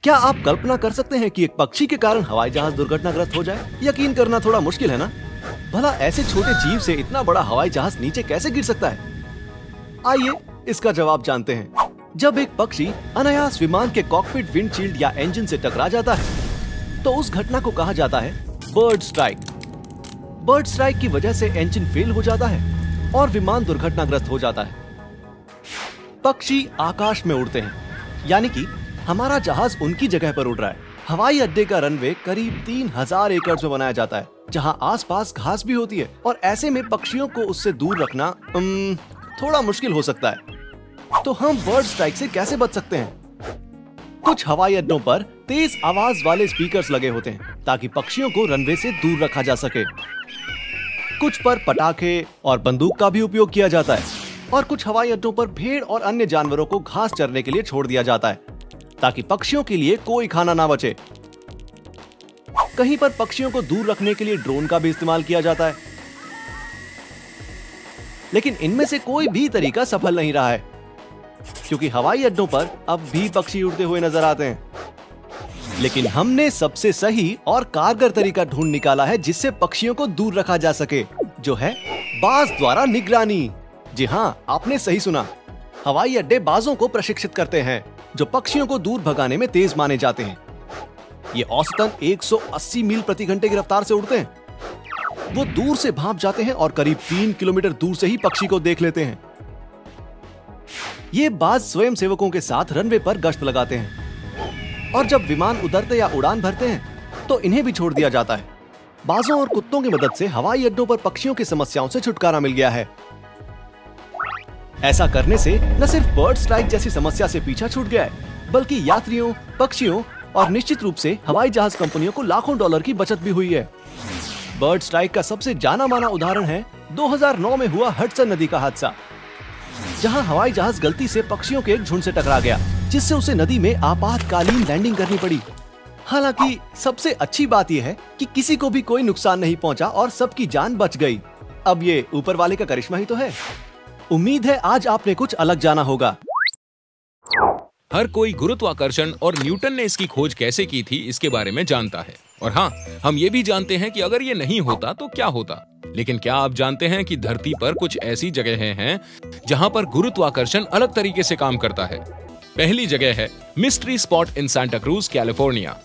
क्या आप कल्पना कर सकते हैं कि एक पक्षी के कारण हवाई जहाज दुर्घटनाग्रस्त हो जाए? यकीन करना थोड़ा मुश्किल है ना? भला ऐसे छोटे जीव से इतना बड़ा हवाई जहाज नीचे कैसे गिर सकता है? आइए इसका जवाब जानते हैं। जब एक पक्षी अनायास विमान के कॉकपिट विंडशील्ड या इंजन से टकरा जाता है तो उस घटना को कहा जाता है बर्ड स्ट्राइक। बर्ड स्ट्राइक की वजह से इंजन फेल हो जाता है और विमान दुर्घटनाग्रस्त हो जाता है। पक्षी आकाश में उड़ते हैं, यानी कि हमारा जहाज उनकी जगह पर उड़ रहा है। हवाई अड्डे का रनवे करीब 3000 एकड़ में बनाया जाता है, जहां आसपास घास भी होती है और ऐसे में पक्षियों को उससे दूर रखना थोड़ा मुश्किल हो सकता है। तो हम बर्ड स्ट्राइक से कैसे बच सकते हैं? कुछ हवाई अड्डों पर तेज आवाज वाले स्पीकर्स लगे होते हैं ताकि पक्षियों को रनवे से दूर रखा जा सके। कुछ पर पटाखे और बंदूक का भी उपयोग किया जाता है और कुछ हवाई अड्डों पर भेड़ और अन्य जानवरों को घास चरने के लिए छोड़ दिया जाता है ताकि पक्षियों के लिए कोई खाना ना बचे। कहीं पर पक्षियों को दूर रखने के लिए ड्रोन का भी इस्तेमाल किया जाता है, लेकिन इनमें से कोई भी तरीका सफल नहीं रहा है क्योंकि हवाई अड्डों पर अब भी पक्षी उड़ते हुए नजर आते हैं। लेकिन हमने सबसे सही और कारगर तरीका ढूंढ निकाला है जिससे पक्षियों को दूर रखा जा सके, जो है बाज द्वारा निगरानी। जी हाँ, आपने सही सुना। हवाई अड्डे बाजों को प्रशिक्षित करते हैं जो पक्षियों को दूर भगाने में तेज माने जाते हैं। ये औसतन 180 मील प्रति घंटे की रफ्तार से उड़ते हैं। वो दूर से भाप जाते हैं और करीब 3 किलोमीटर दूर से ही पक्षी को देख लेते हैं। ये बाज स्वयं सेवकों के साथ रनवे पर गश्त लगाते हैं और जब विमान उतरते या उड़ान भरते हैं तो इन्हें भी छोड़ दिया जाता है। बाजों और कुत्तों की मदद से हवाई अड्डों पर पक्षियों की समस्याओं से छुटकारा मिल गया है। ऐसा करने से न सिर्फ बर्ड स्ट्राइक जैसी समस्या से पीछा छूट गया है, बल्कि यात्रियों, पक्षियों और निश्चित रूप से हवाई जहाज कंपनियों को लाखों डॉलर की बचत भी हुई है। बर्ड स्ट्राइक का सबसे जाना माना उदाहरण है 2009 में हुआ हडसन नदी का हादसा, जहां हवाई जहाज गलती से पक्षियों के एक झुंड से टकरा गया, जिससे उसे नदी में आपातकालीन लैंडिंग करनी पड़ी। हालांकि सबसे अच्छी बात यह है कि किसी को भी कोई नुकसान नहीं पहुंचा और सबकी जान बच गई। अब ये ऊपर वाले का करिश्मा ही तो है। उम्मीद है आज आपने कुछ अलग जाना होगा। हर कोई गुरुत्वाकर्षण और न्यूटन ने इसकी खोज कैसे की थी इसके बारे में जानता है, और हाँ, हम ये भी जानते हैं कि अगर ये नहीं होता तो क्या होता। लेकिन क्या आप जानते हैं कि धरती पर कुछ ऐसी जगहें हैं जहां पर गुरुत्वाकर्षण अलग तरीके से काम करता है। पहली जगह है mystery spot in Santa cruise, California.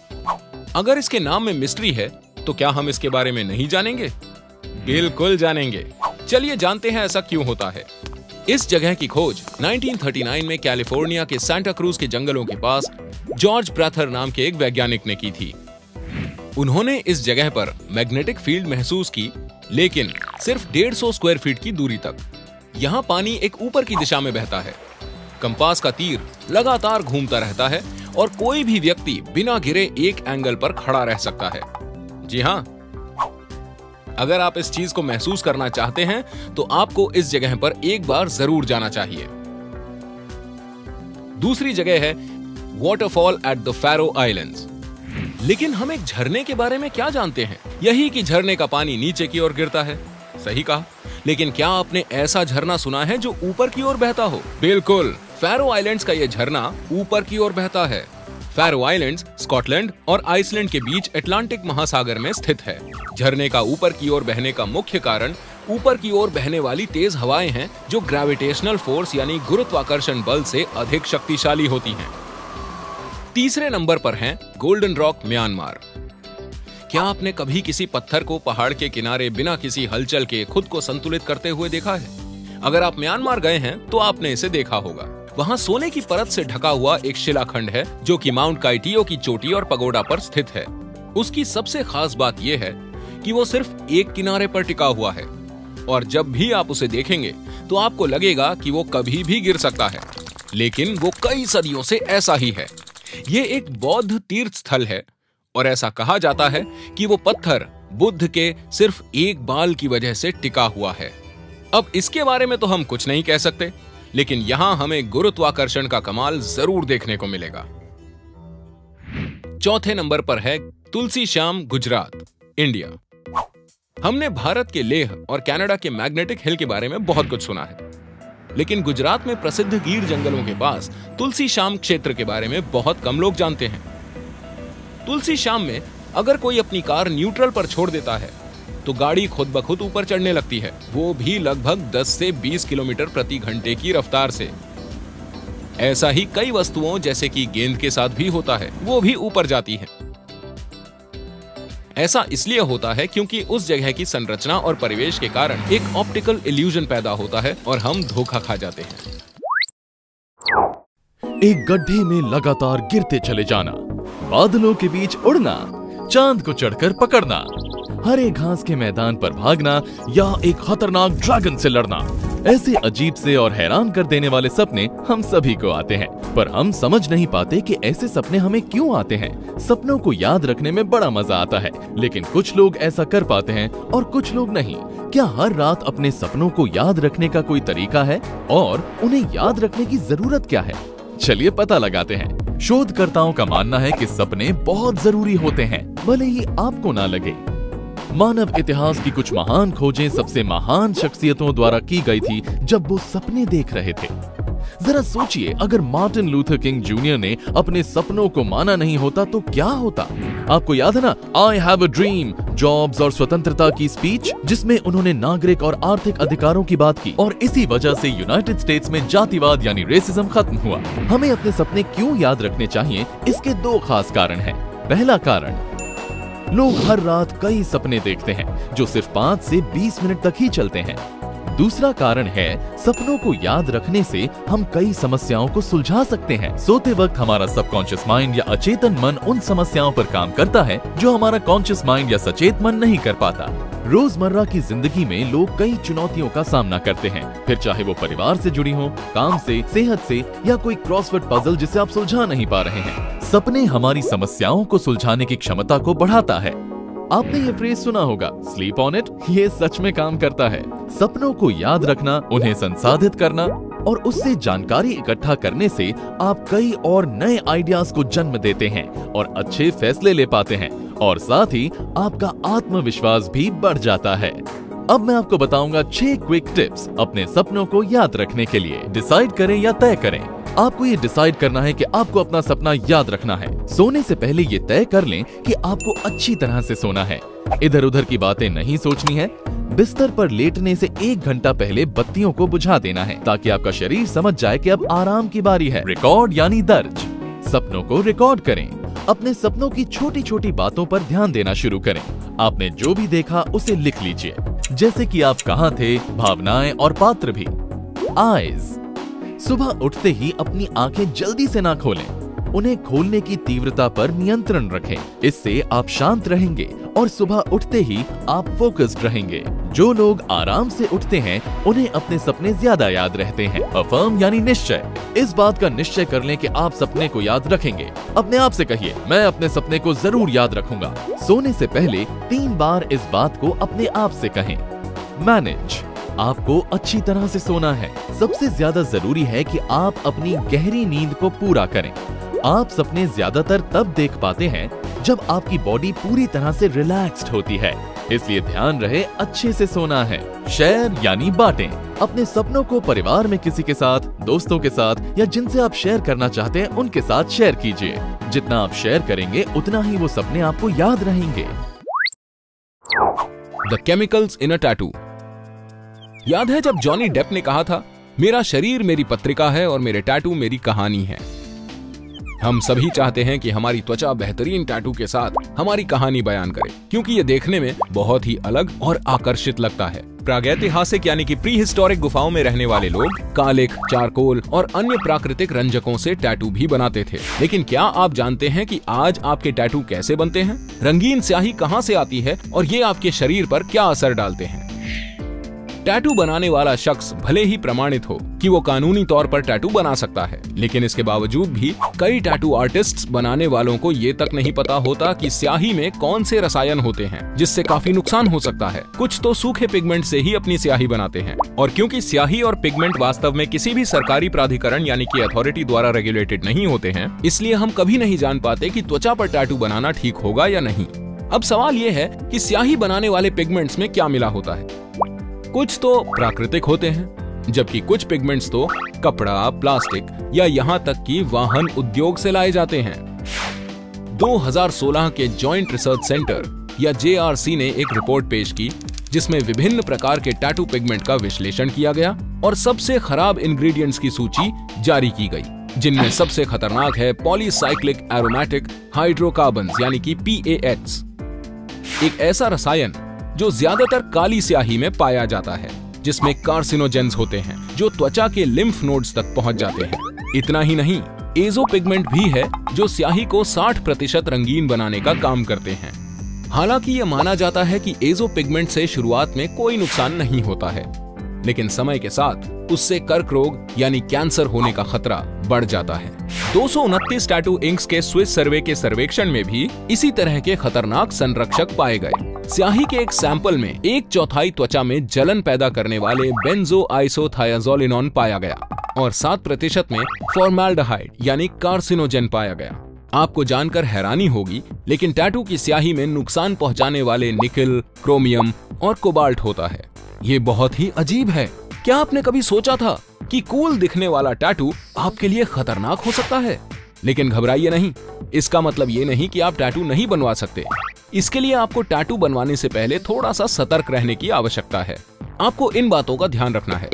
अगर इसके नाम में मिस्ट्री है तो क्या हम इसके बारे में नहीं जानेंगे? बिल्कुल जानेंगे। चलिए जानते हैं ऐसा क्यों होता है। इस जगह की खोज 1939 में कैलिफोर्निया के सांता क्रूज के जंगलों के पास जॉर्ज प्राथर नाम के एक वैज्ञानिक ने की थी। उन्होंने इस जगह पर मैग्नेटिक फील्ड महसूस की, लेकिन सिर्फ 150 स्क्वायर फीट की दूरी तक। यहाँ पानी एक ऊपर की दिशा में बहता है। कंपास का तीर लगातार घूमता रहता है और कोई भी व्यक्ति बिना गिरे एक एंगल पर खड़ा रह सकता है। जी हाँ, अगर आप इस चीज को महसूस करना चाहते हैं तो आपको इस जगह पर एक बार जरूर जाना चाहिए। दूसरी जगह है waterfall at the pharaoh islands. लेकिन हम एक झरने के बारे में क्या जानते हैं? यही कि झरने का पानी नीचे की ओर गिरता है। सही कहा। लेकिन क्या आपने ऐसा झरना सुना है जो ऊपर की ओर बहता हो? बिल्कुल, फैरो आइलैंड्स का यह झरना ऊपर की ओर बहता है। फैरो आइलैंड्स स्कॉटलैंड और आइसलैंड के बीच अटलांटिक महासागर में स्थित है। झरने का ऊपर की ओर बहने का मुख्य कारण ऊपर की ओर बहने वाली तेज हवाएं हैं, जो ग्रेविटेशनल फोर्स यानी गुरुत्वाकर्षण बल से अधिक शक्तिशाली होती हैं। तीसरे नंबर पर हैं गोल्डन रॉक, म्यांमार। क्या आपने कभी किसी पत्थर को पहाड़ के किनारे बिना किसी हलचल के खुद को संतुलित करते हुए देखा है? अगर आप म्यांमार गए हैं तो आपने इसे देखा होगा। वहाँ सोने की परत से ढका हुआ एक शिलाखंड है जो कि माउंट काइटियो की चोटी और पगोडा पर स्थित है। उसकी सबसे खास बात यह है कि वो सिर्फ एक किनारे पर टिका हुआ है और जब भी आप उसे देखेंगे तो आपको लगेगा कि वो कभी भी गिर सकता है, लेकिन वो कई सदियों से ऐसा ही है। ये एक बौद्ध तीर्थ स्थल है और ऐसा कहा जाता है कि वो पत्थर बुद्ध के सिर्फ एक बाल की वजह से टिका हुआ है। अब इसके बारे में तो हम कुछ नहीं कह सकते, लेकिन यहां हमें गुरुत्वाकर्षण का कमाल जरूर देखने को मिलेगा। चौथे नंबर पर है तुलसी श्याम, गुजरात, इंडिया। हमने भारत के लेह और कनाडा के मैग्नेटिक हिल के बारे में बहुत कुछ सुना है, लेकिन गुजरात में प्रसिद्ध गिर जंगलों के पास तुलसी श्याम क्षेत्र के बारे में बहुत कम लोग जानते हैं। तुलसी श्याम में अगर कोई अपनी कार न्यूट्रल पर छोड़ देता है तो गाड़ी खुद ब खुद ऊपर चढ़ने लगती है, वो भी लगभग 10 से 20 किलोमीटर प्रति घंटे की रफ्तार से। ऐसा ही कई वस्तुओं जैसे कि गेंद के साथ भी होता है, वो भी ऊपर जाती है। ऐसा इसलिए होता है क्योंकि उस जगह की संरचना और परिवेश के कारण एक ऑप्टिकल इल्यूजन पैदा होता है और हम धोखा खा जाते हैं। एक गड्ढे में लगातार गिरते चले जाना, बादलों के बीच उड़ना, चांद को चढ़कर पकड़ना, हरे घास के मैदान पर भागना या एक खतरनाक ड्रैगन से लड़ना। ऐसे अजीब से और हैरान कर देने वाले सपने हम सभी को आते हैं, पर हम समझ नहीं पाते कि ऐसे सपने हमें क्यों आते हैं। सपनों को याद रखने में बड़ा मजा आता है, लेकिन कुछ लोग ऐसा कर पाते हैं और कुछ लोग नहीं। क्या हर रात अपने सपनों को याद रखने का कोई तरीका है और उन्हें याद रखने की जरूरत क्या है? चलिए पता लगाते हैं। शोधकर्ताओं का मानना है कि सपने बहुत जरूरी होते हैं, भले ही आपको ना लगे। मानव इतिहास की कुछ महान खोजें सबसे महान शख्सियतों द्वारा की गई थी जब वो सपने देख रहे थे। जरा सोचिए, अगर मार्टिन लूथर किंग जूनियर ने अपने सपनों को माना नहीं होता तो क्या होता? आपको याद है ना, I have a dream, jobs और स्वतंत्रता की स्पीच, जिसमें उन्होंने नागरिक और आर्थिक अधिकारों की बात की, और इसी वजह से यूनाइटेड स्टेट्स में जातिवाद यानी रेसिज्म खत्म हुआ। हमें अपने सपने क्यों याद रखने चाहिए? इसके दो खास कारण हैं। पहला कारण, लोग हर रात कई सपने देखते हैं जो सिर्फ 5 से 20 मिनट तक ही चलते हैं। दूसरा कारण है, सपनों को याद रखने से हम कई समस्याओं को सुलझा सकते हैं। सोते वक्त हमारा सबकॉन्शियस माइंड या अचेतन मन उन समस्याओं पर काम करता है जो हमारा कॉन्शियस माइंड या सचेत मन नहीं कर पाता। रोजमर्रा की जिंदगी में लोग कई चुनौतियों का सामना करते हैं, फिर चाहे वो परिवार से जुड़ी हो, काम से, सेहत से, या कोई क्रॉसवर्ड पजल जिसे आप सुलझा नहीं पा रहे हैं। सपने हमारी समस्याओं को सुलझाने की क्षमता को बढ़ाता है। आपने ये फ्रेज सुना होगा, स्लीप ऑन इट। ये सच में काम करता है। सपनों को याद रखना, उन्हें संसाधित करना और उससे जानकारी इकट्ठा करने से आप कई और नए आइडियाज को जन्म देते हैं और अच्छे फैसले ले पाते हैं, और साथ ही आपका आत्मविश्वास भी बढ़ जाता है। अब मैं आपको बताऊंगा 6 क्विक टिप्स अपने सपनों को याद रखने के लिए। डिसाइड करें या तय करें। आपको ये डिसाइड करना है कि आपको अपना सपना याद रखना है। सोने से पहले ये तय कर लें कि आपको अच्छी तरह से सोना है। इधर उधर की बातें नहीं सोचनी है। बिस्तर पर लेटने से 1 घंटा पहले बत्तियों को बुझा देना है ताकि आपका शरीर समझ जाए कि अब आराम की बारी है। रिकॉर्ड यानी दर्ज। सपनों को रिकॉर्ड करें। अपने सपनों की छोटी छोटी बातों पर ध्यान देना शुरू करें। आपने जो भी देखा उसे लिख लीजिए, जैसे कि आप कहाँ थे, भावनाएं और पात्र भी। आईज, सुबह उठते ही अपनी आंखें जल्दी से ना खोलें। उन्हें खोलने की तीव्रता पर नियंत्रण रखें। इससे आप शांत रहेंगे और सुबह उठते ही आप फोकस्ड रहेंगे। जो लोग आराम से उठते हैं उन्हें अपने सपने ज्यादा याद रहते हैं। अफर्म यानी निश्चय। इस बात का निश्चय कर लें कि आप सपने को याद रखेंगे। अपने आप से कहिए, मैं अपने सपने को जरूर याद रखूंगा। सोने से पहले 3 बार इस बात को अपने आप से कहें। मैनेज, आपको अच्छी तरह से सोना है। सबसे ज्यादा जरूरी है कि आप अपनी गहरी नींद को पूरा करें। आप सपने ज्यादातर तब देख पाते हैं जब आपकी बॉडी पूरी तरह से रिलैक्स्ड होती है, इसलिए ध्यान रहे अच्छे से सोना है। शेयर यानी बांटें। अपने सपनों को परिवार में किसी के साथ, दोस्तों के साथ या जिनसे आप शेयर करना चाहते हैं उनके साथ शेयर कीजिए। जितना आप शेयर करेंगे उतना ही वो सपने आपको याद रहेंगे। The chemicals in a tattoo. याद है जब जॉनी डेप ने कहा था, मेरा शरीर मेरी पत्रिका है और मेरे टैटू मेरी कहानी है। हम सभी चाहते हैं कि हमारी त्वचा बेहतरीन टैटू के साथ हमारी कहानी बयान करे, क्योंकि ये देखने में बहुत ही अलग और आकर्षित लगता है। प्रागैतिहासिक यानी कि प्री हिस्टोरिक गुफाओं में रहने वाले लोग कालिक, चारकोल और अन्य प्राकृतिक रंजकों से टैटू भी बनाते थे। लेकिन क्या आप जानते हैं कि आज आपके टैटू कैसे बनते हैं? रंगीन स्याही कहां से आती है और ये आपके शरीर पर क्या असर डालते हैं? टैटू बनाने वाला शख्स भले ही प्रमाणित हो कि वो कानूनी तौर पर टैटू बना सकता है, लेकिन इसके बावजूद भी कई टैटू आर्टिस्ट्स बनाने वालों को ये तक नहीं पता होता कि स्याही में कौन से रसायन होते हैं जिससे काफी नुकसान हो सकता है। कुछ तो सूखे पिगमेंट से ही अपनी स्याही बनाते हैं, और क्योंकि स्याही और पिगमेंट वास्तव में किसी भी सरकारी प्राधिकरण यानी कि अथॉरिटी द्वारा रेगुलेटेड नहीं होते हैं, इसलिए हम कभी नहीं जान पाते कि त्वचा पर टैटू बनाना ठीक होगा या नहीं। अब सवाल ये है कि स्याही बनाने वाले पिगमेंट्स में क्या मिला होता है? कुछ तो प्राकृतिक होते हैं, जबकि कुछ पिगमेंट्स तो कपड़ा, प्लास्टिक या यहाँ तक कि वाहन उद्योग से लाए जाते हैं। 2016 के जॉइंट रिसर्च सेंटर या JRC ने एक रिपोर्ट पेश की जिसमें विभिन्न प्रकार के टैटू पिगमेंट का विश्लेषण किया गया और सबसे खराब इंग्रेडिएंट्स की सूची जारी की गई, जिनमें सबसे खतरनाक है पॉलीसाइक्लिक एरोमेटिक हाइड्रोकार्बन्स यानी कि PAHs, एक ऐसा रसायन जो ज्यादातर काली स्याही में पाया जाता है, जिसमें कार्सिनोजेंस होते हैं जो त्वचा के लिम्फ नोड्स तक पहुंच जाते हैं। इतना ही नहीं, एजो पिगमेंट भी है जो स्याही को 60% रंगीन बनाने का काम करते हैं। हालांकि यह माना जाता है कि एजो पिगमेंट से शुरुआत में कोई नुकसान नहीं होता है, लेकिन समय के साथ उससे कर्क रोग यानी कैंसर होने का खतरा बढ़ जाता है। 229 टैटू इंक्स के स्विस सर्वे के सर्वेक्षण में भी इसी तरह के खतरनाक संरक्षक पाए गए। स्याही के एक सैंपल में 1/4 त्वचा में जलन पैदा करने वाले बेंजोआइसोथायाजोलिनॉन पाया गया और 7% में फॉर्माल्डिहाइड यानी कार्सिनोजेन पाया गया। आपको जानकर हैरानी होगी, लेकिन टैटू की स्याही में नुकसान पहुंचाने वाले निकल, क्रोमियम और कोबाल्ट होता है। ये बहुत ही अजीब है। क्या आपने कभी सोचा था कि कूल दिखने वाला टैटू आपके लिए खतरनाक हो सकता है? लेकिन घबराइए नहीं, इसका मतलब ये नहीं कि आप टैटू नहीं बनवा सकते। इसके लिए आपको टैटू बनवाने से पहले थोड़ा सा सतर्क रहने की आवश्यकता है। आपको इन बातों का ध्यान रखना है।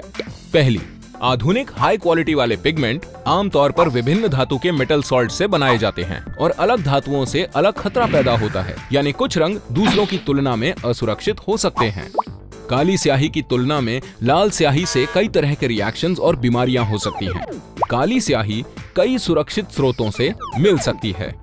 पहली, आधुनिक हाई क्वालिटी वाले पिगमेंट आमतौर पर विभिन्न धातु के मेटल सॉल्ट से बनाए जाते हैं और अलग धातुओं से अलग खतरा पैदा होता है, यानी कुछ रंग दूसरों की तुलना में असुरक्षित हो सकते हैं। काली स्याही की तुलना में लाल स्याही से कई तरह के रिएक्शंस और बीमारियां हो सकती हैं। काली स्याही कई सुरक्षित स्रोतों से मिल सकती है।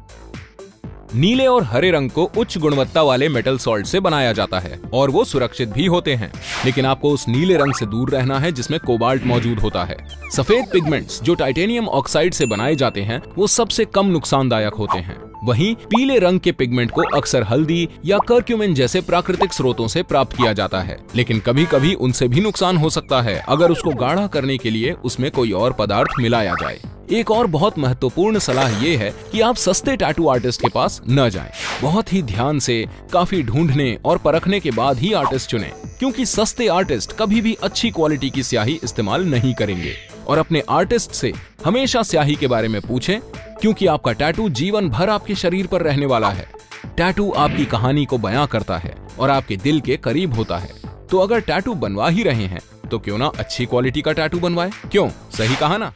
नीले और हरे रंग को उच्च गुणवत्ता वाले मेटल सॉल्ट से बनाया जाता है और वो सुरक्षित भी होते हैं, लेकिन आपको उस नीले रंग से दूर रहना है जिसमें कोबाल्ट मौजूद होता है। सफेद पिगमेंट्स जो टाइटेनियम ऑक्साइड से बनाए जाते हैं वो सबसे कम नुकसानदायक होते हैं। वहीं पीले रंग के पिगमेंट को अक्सर हल्दी या कर्क्यूमिन जैसे प्राकृतिक स्रोतों से प्राप्त किया जाता है, लेकिन कभी कभी उनसे भी नुकसान हो सकता है अगर उसको गाढ़ा करने के लिए उसमें कोई और पदार्थ मिलाया जाए। एक और बहुत महत्वपूर्ण सलाह ये है कि आप सस्ते टैटू आर्टिस्ट के पास न जाएं। बहुत ही ध्यान से, काफी ढूंढने और परखने के बाद ही आर्टिस्ट चुनें, क्योंकि सस्ते आर्टिस्ट कभी भी अच्छी क्वालिटी की स्याही इस्तेमाल नहीं करेंगे। और अपने आर्टिस्ट से हमेशा स्याही के बारे में पूछें, क्योंकि आपका टैटू जीवन भर आपके शरीर पर रहने वाला है। टैटू आपकी कहानी को बयां करता है और आपके दिल के करीब होता है। तो अगर टैटू बनवा ही रहे हैं तो क्यों ना अच्छी क्वालिटी का टैटू बनवाएं? क्यों, सही कहा ना?